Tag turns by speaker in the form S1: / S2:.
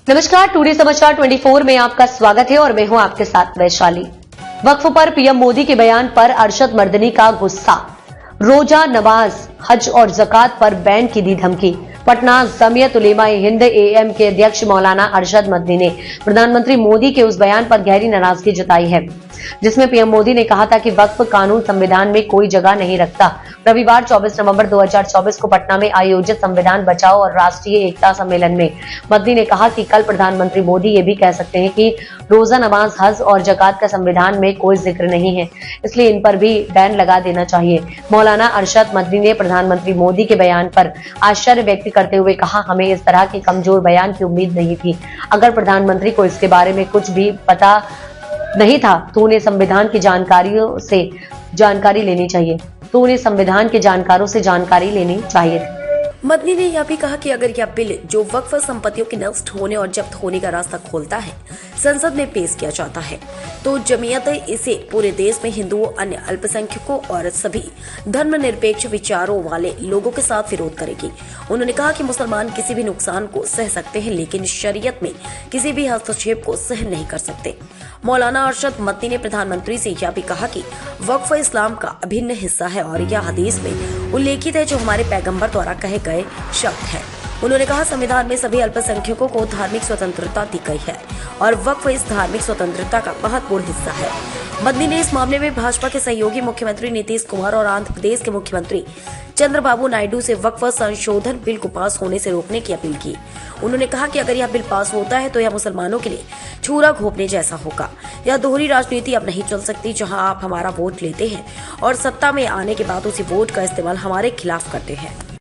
S1: नमस्कार, टुडे समाचार 24 में आपका स्वागत है और मैं हूं आपके साथ वैशाली। वक्फ पर पीएम मोदी के बयान पर अरशद मर्दनी का गुस्सा। रोजा, नमाज, हज और ज़कात पर बैन की दी धमकी। पटना जमीयत उलेमा-ए हिंद एएम के अध्यक्ष मौलाना अरशद मदनी ने प्रधानमंत्री मोदी के उस बयान पर गहरी नाराजगी जताई है जिसमें पीएम मोदी ने कहा था कि वक्फ कानून संविधान में कोई जगह नहीं रखता। रविवार 24 नवंबर 2024 को पटना में आयोजित संविधान बचाओ और राष्ट्रीय एकता सम्मेलन में मदनी ने कहा कि कल प्रधानमंत्री मोदी ये भी कह सकते हैं कि रोजा, नमाज, हज और ज़कात का संविधान में कोई जिक्र नहीं है, इसलिए इन पर भी बैन लगा देना चाहिए। मौलाना अरशद मदनी ने प्रधानमंत्री मोदी के बयान पर आश्चर्य व्यक्त करते हुए कहा, हमें इस तरह के कमजोर बयान की उम्मीद नहीं थी। अगर प्रधानमंत्री को इसके बारे में कुछ भी पता नहीं था तो उन्हें संविधान की जानकारी लेनी चाहिए।
S2: मदनी ने यह भी कहा कि अगर यह बिल जो वक्फ संपत्तियों के नष्ट होने और जब्त होने का रास्ता खोलता है संसद में पेश किया जाता है तो जमीयत इसे पूरे देश में हिंदुओं, अन्य अल्पसंख्यकों और सभी धर्मनिरपेक्ष विचारों वाले लोगों के साथ विरोध करेगी। उन्होंने कहा कि मुसलमान किसी भी नुकसान को सह सकते हैं लेकिन शरीयत में किसी भी हस्तक्षेप को सह नहीं कर सकते। मौलाना अरशद मदनी ने प्रधानमंत्री से यह भी कहा कि वक्फ इस्लाम का अभिन्न हिस्सा है और यह हदीस में उल्लेखित है जो हमारे पैगंबर द्वारा कहे गए शब्द है। उन्होंने कहा संविधान में सभी अल्पसंख्यकों को धार्मिक स्वतंत्रता दी गई है और वक्फ इस धार्मिक स्वतंत्रता का महत्वपूर्ण हिस्सा है। मदनी ने इस मामले में भाजपा के सहयोगी मुख्यमंत्री नीतीश कुमार और आंध्र प्रदेश के मुख्यमंत्री चंद्रबाबू नायडू से वक्फ संशोधन बिल को पास होने से रोकने की अपील की। उन्होंने कहा कि अगर यह बिल पास होता है तो यह मुसलमानों के लिए छुरा घोंपने जैसा होगा। यह दोहरी राजनीति अब नहीं चल सकती जहां आप हमारा वोट लेते हैं और सत्ता में आने के बाद उसी वोट का इस्तेमाल हमारे खिलाफ करते हैं।